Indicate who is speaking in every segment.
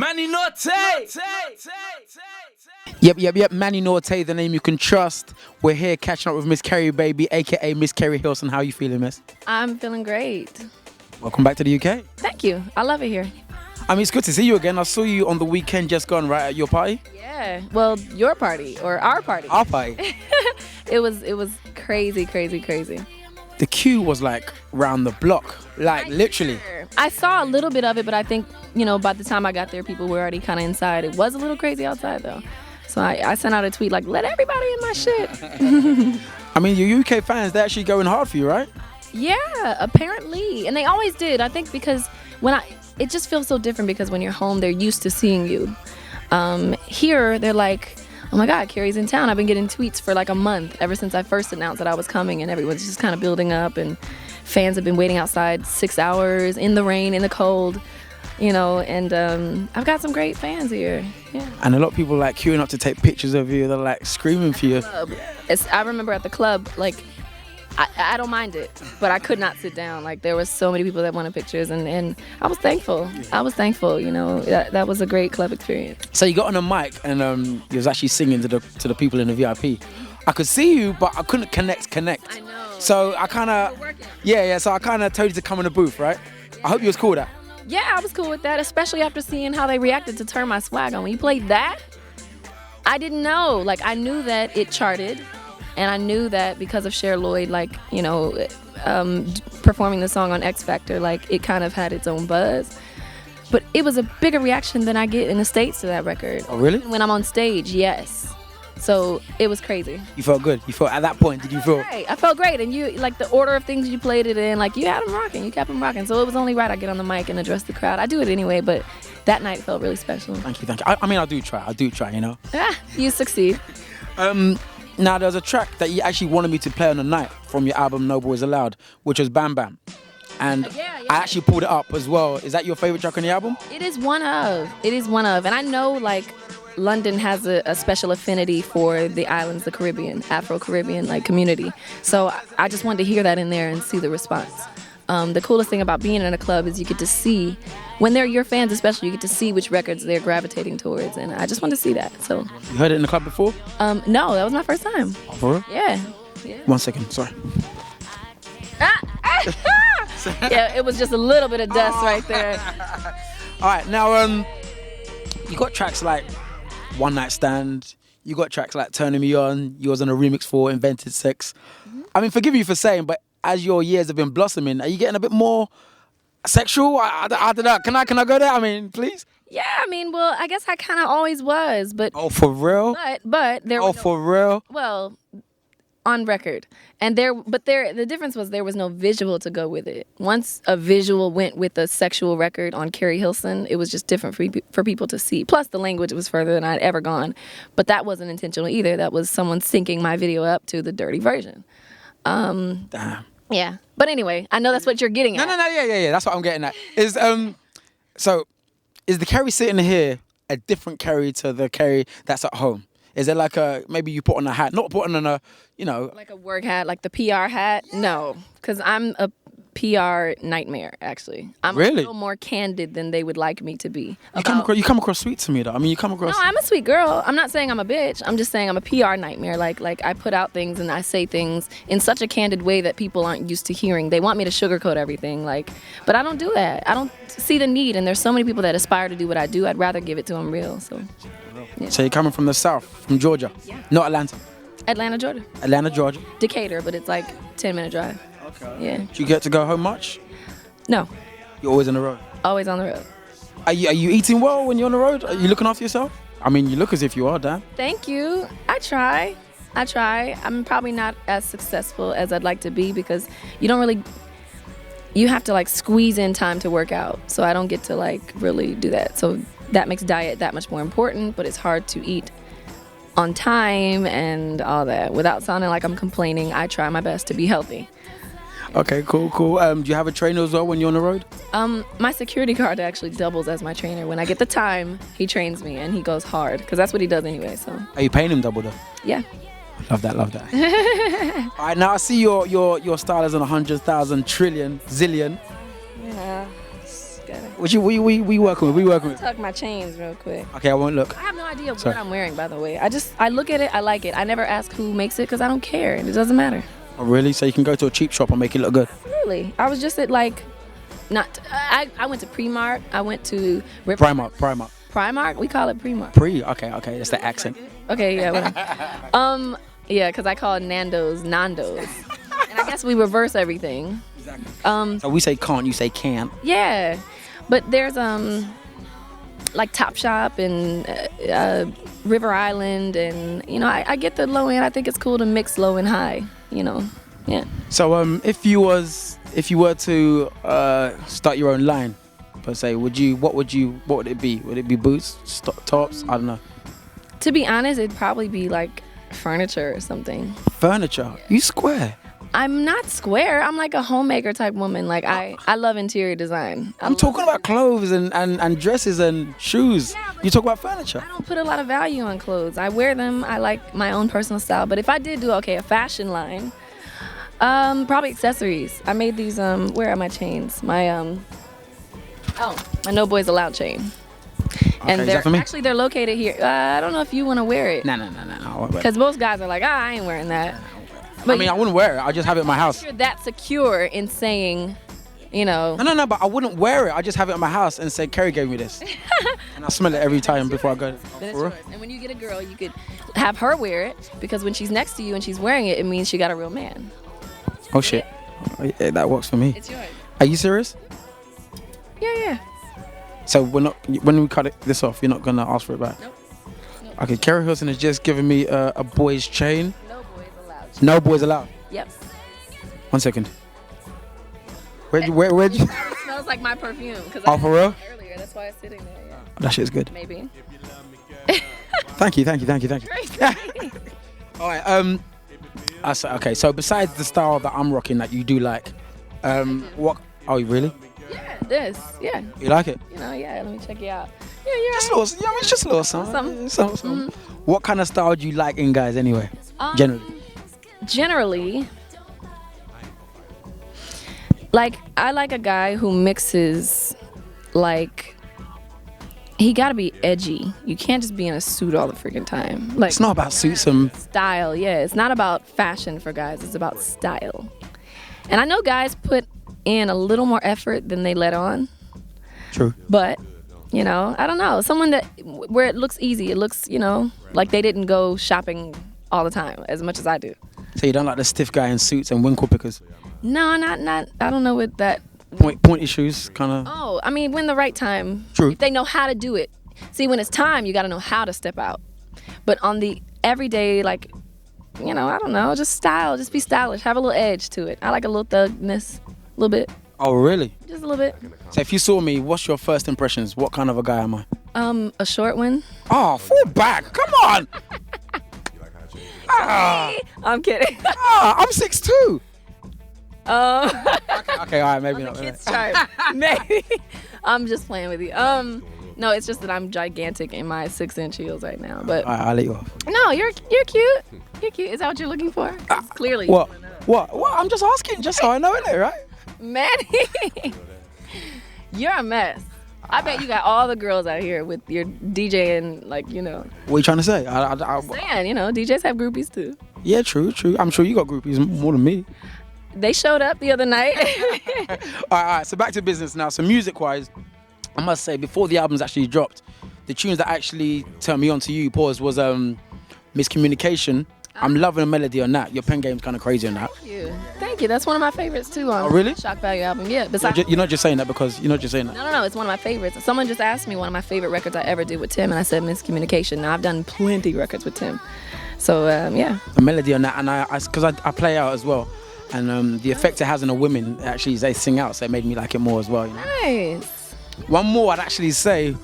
Speaker 1: Manny Norte.
Speaker 2: Yep. Manny Norte, the name you can trust. We're here catching up with Miss Keri, baby, aka Miss Keri Hilson. How are you feeling, miss?
Speaker 3: I'm feeling great.
Speaker 2: Welcome back to the UK.
Speaker 3: Thank you. I love it here.
Speaker 2: I mean, it's good to see you again. I saw you on the weekend just gone, right, at your party?
Speaker 3: Yeah. Well, your party or our party.
Speaker 2: Our party.
Speaker 3: It was crazy.
Speaker 2: The queue was like round the block, like literally.
Speaker 3: I saw a little bit of it, but I think, by the time I got there, people were already kind of inside. It was a little crazy outside, though. So I sent out a tweet like, let everybody in my shit.
Speaker 2: I mean, your UK fans, they're actually going hard for you, right?
Speaker 3: Yeah, apparently. And they always did. I think because it just feels so different because when you're home, they're used to seeing you. Here, they're like, oh my God, Keri's in town. I've been getting tweets for like a month ever since I first announced that I was coming, and everyone's just kind of building up, and fans have been waiting outside 6 hours in the rain, in the cold, and I've got some great fans here. Yeah.
Speaker 2: And a lot of people like queuing up to take pictures of you. They're like screaming for you.
Speaker 3: I remember at the club, like, I don't mind it, but I could not sit down. Like, there was so many people that wanted pictures, and I was thankful. That was a great club experience.
Speaker 2: So you got on a mic and you was actually singing to the people in the VIP. I could see you, but I couldn't connect.
Speaker 3: I know.
Speaker 2: So I kind of, so I kind of told you to come in the booth, right? I hope you was cool with that.
Speaker 3: Yeah, I was cool with that, especially after seeing how they reacted to Turn My Swag On. When you played that, I didn't know. Like, I knew that it charted. And I knew that because of Cher Lloyd, performing the song on X Factor, like, it kind of had its own buzz. But it was a bigger reaction than I get in the States to that record.
Speaker 2: Oh, really?
Speaker 3: When I'm on stage, yes. So it was crazy.
Speaker 2: You felt good? You felt, at that point, did you feel?
Speaker 3: Great. I felt great. And you, like, the order of things you played it in, like, you had them rocking. You kept them rocking. So it was only right I get on the mic and address the crowd. I do it anyway, but that night felt really special.
Speaker 2: Thank you. I mean, I do try,
Speaker 3: You succeed.
Speaker 2: Now, there's a track that you actually wanted me to play on the night from your album Noble Is Allowed, which was Bam Bam. And I actually pulled it up as well. Is that your favorite track on the album?
Speaker 3: It is one of. And I know, like, London has a special affinity for the islands, the Caribbean, Afro-Caribbean, like, community. So I just wanted to hear that in there and see the response. The coolest thing about being in a club is you get to see, when they're your fans especially, you get to see which records they're gravitating towards, and I just want to see that. So.
Speaker 2: You heard it in the club before?
Speaker 3: No, that was my first time.
Speaker 2: Oh, for real?
Speaker 3: Yeah.
Speaker 2: 1 second, sorry.
Speaker 3: Yeah, it was just a little bit of dust right there.
Speaker 2: All right, now you got tracks like One Night Stand. You got tracks like Turning Me On. You was on a remix for Invented Sex. Mm-hmm. I mean, forgive me for saying, but as your years have been blossoming, are you getting a bit more sexual? I don't know. Can I go there? I mean, please? Yeah,
Speaker 3: well, I guess I kind of always was, but...
Speaker 2: Oh, for real?
Speaker 3: But there was...
Speaker 2: Oh, for real?
Speaker 3: Well, on record. And the difference was there was no visual to go with it. Once a visual went with a sexual record on Keri Hilson, it was just different for people to see. Plus, the language was further than I'd ever gone. But that wasn't intentional either. That was someone syncing my video up to the dirty version.
Speaker 2: Damn.
Speaker 3: Yeah. But anyway, I know that's what you're getting at.
Speaker 2: No, yeah. That's what I'm getting at. So, is the Keri sitting here a different Keri to the Keri that's at home? Is it like maybe you put on a hat, not putting on a,
Speaker 3: like a work hat, like the PR hat? No, because I'm a PR nightmare, actually. I'm
Speaker 2: really?
Speaker 3: A little more candid than they would like me to be.
Speaker 2: You come across sweet to me, though. I mean, you come across...
Speaker 3: No, I'm a sweet girl. I'm not saying I'm a bitch. I'm just saying I'm a PR nightmare. Like I put out things and I say things in such a candid way that people aren't used to hearing. They want me to sugarcoat everything, but I don't do that. I don't see the need, and there's so many people that aspire to do what I do. I'd rather give it to them real, so... Yeah.
Speaker 2: So you're coming from the south, from Georgia?
Speaker 3: Yeah.
Speaker 2: Not Atlanta?
Speaker 3: Atlanta, Georgia.
Speaker 2: Atlanta, Georgia.
Speaker 3: Decatur, but it's like 10-minute drive.
Speaker 2: Okay.
Speaker 3: Yeah.
Speaker 2: Do you get to go home much?
Speaker 3: No.
Speaker 2: You're always on the road?
Speaker 3: Always on the road.
Speaker 2: Are you eating well when you're on the road? Are you looking after yourself? I mean, you look as if you are, Dan.
Speaker 3: Thank you. I try. I'm probably not as successful as I'd like to be because you have to squeeze in time to work out. So I don't get to really do that. So that makes diet that much more important, but it's hard to eat on time and all that. Without sounding like I'm complaining, I try my best to be healthy.
Speaker 2: Okay, cool. Do you have a trainer as well when you're on the road?
Speaker 3: My security guard actually doubles as my trainer. When I get the time, he trains me and he goes hard because that's what he does anyway. So.
Speaker 2: Are you paying him double though?
Speaker 3: Yeah.
Speaker 2: Love that. All right, now I see your style is on 100,000 trillion zillion.
Speaker 3: Yeah. at it.
Speaker 2: What we working with? We working with?
Speaker 3: Tuck my chains real quick.
Speaker 2: Okay, I won't look.
Speaker 3: I have no idea
Speaker 2: Sorry.
Speaker 3: what I'm wearing, by the way. I look at it, I like it. I never ask who makes it because I don't care. It doesn't matter.
Speaker 2: Oh, really? So you can go to a cheap shop and make it look good?
Speaker 3: Really? I was just at I went to Primark. I went to
Speaker 2: Primark.
Speaker 3: We call it Primark.
Speaker 2: Okay. That's the accent.
Speaker 3: Okay, yeah. Whatever. Yeah, because I call it Nando's. And I guess we reverse everything.
Speaker 2: Exactly. So we say can't, you say can't.
Speaker 3: Yeah, but there's like Topshop and River Island, and I get the low end. I think it's cool to mix low and high. Yeah.
Speaker 2: So if you were to start your own line, per se, what would it be? Would it be boots, tops? I don't know.
Speaker 3: To be honest, it'd probably be like furniture or something.
Speaker 2: Furniture? You square.
Speaker 3: I'm not square. I'm like a homemaker type woman. Like I love interior design.
Speaker 2: I'm talking about clothes and dresses and shoes. You talk about furniture.
Speaker 3: I don't put a lot of value on clothes. I wear them. I like my own personal style. But if I did do a fashion line, probably accessories. I made these. Where are my chains? My my No Boys Allowed chain.
Speaker 2: Okay,
Speaker 3: and they're located here. I don't know if you want to wear it.
Speaker 2: No.
Speaker 3: Because most guys are like, I ain't wearing that.
Speaker 2: But I wouldn't wear it. I just have it in my house.
Speaker 3: You're that secure in saying, No,
Speaker 2: but I wouldn't wear it. I just have it in my house and say, Keri gave me this. And I smell it every time before I go.
Speaker 3: Then it's yours. And when you get a girl, you could have her wear it, because when she's next to you and she's wearing it, it means she got a real man.
Speaker 2: Oh, shit. Yeah, that works for me.
Speaker 3: It's yours.
Speaker 2: Are you serious?
Speaker 3: Yeah.
Speaker 2: So when we cut this off, you're not going to ask for it back?
Speaker 3: Nope.
Speaker 2: Okay, Keri Hilson has just given me a boy's chain.
Speaker 3: No boys allowed.
Speaker 2: No boys allowed?
Speaker 3: Yep.
Speaker 2: 1 second. Where'd you?
Speaker 3: It probably smells like my perfume.
Speaker 2: Oh, for real?
Speaker 3: Earlier, that's why it's sitting there. Yeah.
Speaker 2: That shit's good.
Speaker 3: Maybe.
Speaker 2: Thank you.
Speaker 3: Great.
Speaker 2: All right. Okay. So besides the style that I'm rocking that you do like, what? Oh, really?
Speaker 3: Yeah, this. Yeah.
Speaker 2: You like it?
Speaker 3: Yeah. Let me check you out. Yeah, you're
Speaker 2: Just
Speaker 3: right.
Speaker 2: a little. Yeah, it's just a little something.
Speaker 3: Something.
Speaker 2: What kind of style do you like in guys anyway?
Speaker 3: Generally, like I like a guy who mixes, like he gotta be edgy. You can't just be in a suit all the freaking time. Like,
Speaker 2: It's not about suits and
Speaker 3: style. Yeah, it's not about fashion for guys. It's about style. And I know guys put in a little more effort than they let on.
Speaker 2: True.
Speaker 3: But I don't know. Someone where it looks easy. It looks, like they didn't go shopping all the time as much as I do.
Speaker 2: So you don't like the stiff guy in suits and winkle pickers?
Speaker 3: No, not. I don't know what that.
Speaker 2: Pointy shoes, kind of.
Speaker 3: Oh, I mean, when the right time.
Speaker 2: True.
Speaker 3: If they know how to do it. See, when it's time, you got to know how to step out. But on the everyday, like, I don't know, just style. Just be stylish. Have a little edge to it. I like a little thugness, a little bit.
Speaker 2: Oh, really?
Speaker 3: Just a little bit.
Speaker 2: So if you saw me, what's your first impressions? What kind of a guy am I?
Speaker 3: A short one.
Speaker 2: Oh, fall back. Come on.
Speaker 3: I'm kidding.
Speaker 2: I'm 6'2". Okay, all right, maybe not.
Speaker 3: Kids chart. Maybe. I'm just playing with you. No, it's just that I'm gigantic in my 6-inch heels right now. But
Speaker 2: All right, I'll let you off.
Speaker 3: no, you're cute. You're cute. Is that what you're looking for? Clearly.
Speaker 2: What? I'm just asking, just so I know it, right?
Speaker 3: Manny, you're a mess. I bet you got all the girls out here with your DJing, like,
Speaker 2: What are you trying to say?
Speaker 3: saying, DJs have groupies too.
Speaker 2: Yeah, true. I'm sure you got groupies more than me.
Speaker 3: They showed up the other night.
Speaker 2: All right, so back to business now. So music-wise, I must say, before the albums actually dropped, the tunes that actually turned me on to you, was Miscommunication. I'm loving the melody on that. Your pen game's kind of crazy on that.
Speaker 3: Thank you. That's one of my favorites too on
Speaker 2: really?
Speaker 3: Shock Value album. Yeah.
Speaker 2: You're not just saying that because you're not just saying that.
Speaker 3: No. It's one of my favorites. Someone just asked me one of my favorite records I ever did with Tim, and I said Miscommunication. Now I've done plenty records with Tim, so yeah.
Speaker 2: The melody on that, and because I play out as well, and the effect it has on the women, actually they sing out, so it made me like it more as well.
Speaker 3: Nice.
Speaker 2: One more I'd actually say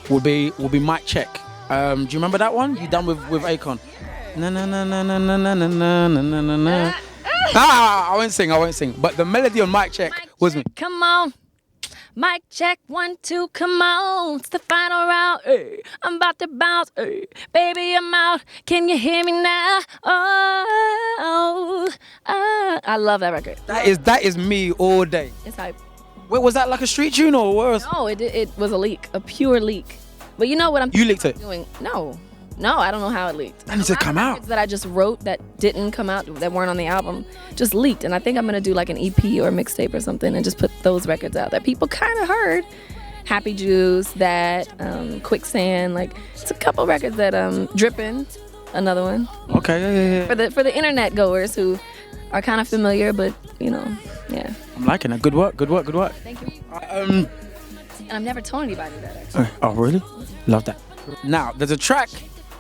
Speaker 2: will be Mic Check. Do you remember that one? You done with Akon? Na na na na na na na na na na na. I won't sing. But the melody on Mic Check was me.
Speaker 3: Come on. Mic check, 1, 2, come on. It's the final round. Ay. I'm about to bounce. Ay. Baby, I'm out. Can you hear me now? Oh. I love that record.
Speaker 2: That is me all day.
Speaker 3: It's like
Speaker 2: Wait, was that like a street tune or what was?
Speaker 3: No, it was a leak, a pure leak. But you know what I'm
Speaker 2: You leaked it?
Speaker 3: doing? No, I don't know how it leaked.
Speaker 2: That needs to come out.
Speaker 3: That I just wrote that didn't come out, that weren't on the album, just leaked. And I think I'm gonna do like an EP or a mixtape or something and just put those records out that people kind of heard. Happy Juice, that, Quicksand, like it's a couple records that Drippin', another one.
Speaker 2: Okay, yeah.
Speaker 3: For the internet goers who are kind of familiar, but you know, yeah.
Speaker 2: I'm liking it. Good work.
Speaker 3: Thank you. And I've never told anybody that actually.
Speaker 2: Oh, really? Love that. Now, there's a track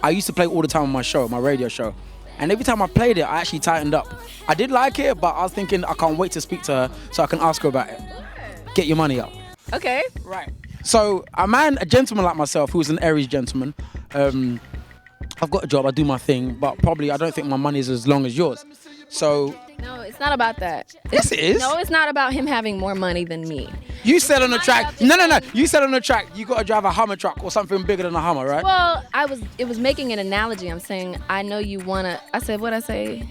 Speaker 2: I used to play all the time on my show, my radio show. And every time I played it, I actually tightened up. I did like it, but I was thinking I can't wait to speak to her so I can ask her about it. Get your money up.
Speaker 3: Okay.
Speaker 2: Right. So, a gentleman like myself, who's an Aries gentleman, I've got a job, I do my thing, but probably I don't think my money is as long as yours. So...
Speaker 3: No, it's not about that.
Speaker 2: Yes, it is.
Speaker 3: No, it's not about him having more money than me.
Speaker 2: You said on the track... No. You said on the track, you got to drive a Hummer truck or something bigger than a Hummer, right?
Speaker 3: Well, it was making an analogy. I'm saying, I know you want to... I said, what'd I say?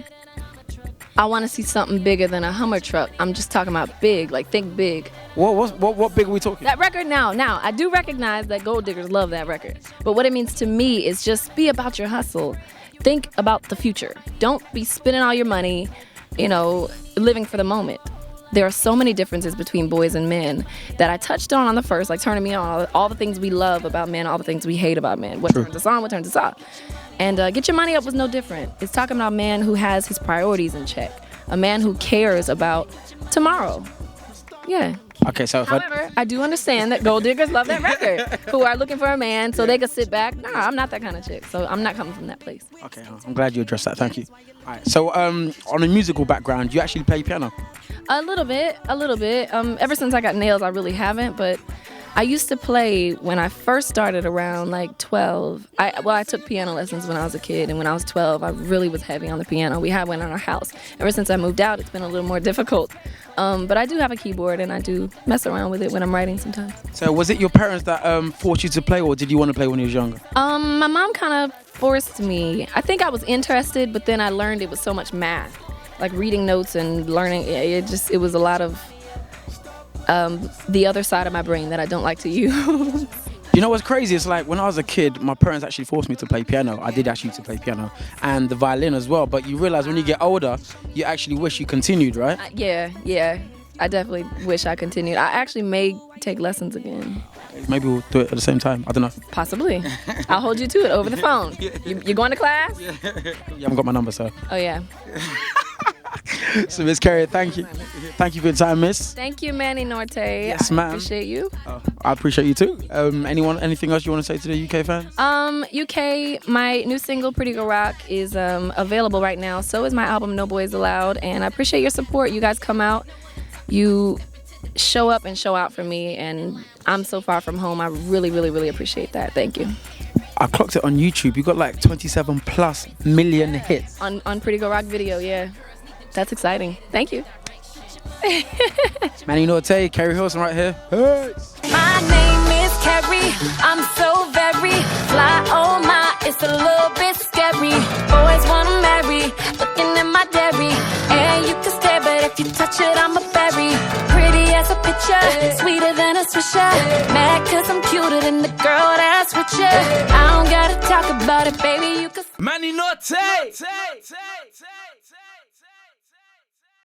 Speaker 3: I want to see something bigger than a Hummer truck. I'm just talking about big, like think big.
Speaker 2: What big are we talking?
Speaker 3: That record now, I do recognize that gold diggers love that record. But what it means to me is just be about your hustle. Think about the future. Don't be spending all your money, living for the moment. There are so many differences between boys and men that I touched on the first, like turning me on, all the things we love about men, all the things we hate about men. What turns us on, what turns us off. And Get Your Money Up was no different. It's talking about a man who has his priorities in check. A man who cares about tomorrow. Yeah.
Speaker 2: Okay, so
Speaker 3: however, I do understand that gold diggers love that record, who are looking for a man so they can sit back. Nah, I'm not that kind of chick, so I'm not coming from that place.
Speaker 2: Okay, I'm glad you addressed that. Thank you. All right. So, on a musical background, you actually play piano?
Speaker 3: A little bit. Ever since I got nails, I really haven't, but I used to play when I first started around like 12. I took piano lessons when I was a kid, and when I was 12, I really was heavy on the piano. We had one in our house. Ever since I moved out, it's been a little more difficult. But I do have a keyboard, and I do mess around with it when I'm writing sometimes.
Speaker 2: So was it your parents that forced you to play, or did you want to play when you was younger?
Speaker 3: My mom kind of forced me. I think I was interested, but then I learned it was so much math, like reading notes and learning. It was a lot of the other side of my brain that I don't like to use.
Speaker 2: You know what's crazy? It's like when I was a kid, my parents actually forced me to play piano. I did actually to play piano and the violin as well. But you realize when you get older, you actually wish you continued, right?
Speaker 3: Yeah. I definitely wish I continued. I actually may take lessons again.
Speaker 2: Maybe we'll do it at the same time. I don't know.
Speaker 3: Possibly. I'll hold you to it over the phone. You going to class?
Speaker 2: You haven't got my number, so.
Speaker 3: Oh, yeah.
Speaker 2: So, Miss Keri, thank you. Thank you for your time, Miss.
Speaker 3: Thank you, Manny Norte.
Speaker 2: Yes, ma'am.
Speaker 3: I appreciate you.
Speaker 2: I appreciate you too. Anything else you want to say to the UK fans?
Speaker 3: UK, my new single, Pretty Girl Rock, is available right now. So is my album, No Boys Allowed. And I appreciate your support. You guys come out. You show up and show out for me. And I'm so far from home. I really, really, really appreciate that. Thank you.
Speaker 2: I clocked it on YouTube. You got like 27+ million hits.
Speaker 3: On Pretty Girl Rock video, yeah. That's exciting. Thank you.
Speaker 2: Manny Norte, Keri Hilson right here. Hey.
Speaker 1: My name is Keri. I'm so very fly. Oh my, it's a little bit scary. Boys wanna marry, looking at my dairy. And you can stare, but if you touch it, I'm a berry. Pretty as a picture, sweeter than a swisher. Mad cause I'm cuter than the girl that's with you. I don't gotta talk about it, baby. You can.
Speaker 4: Manny Norte.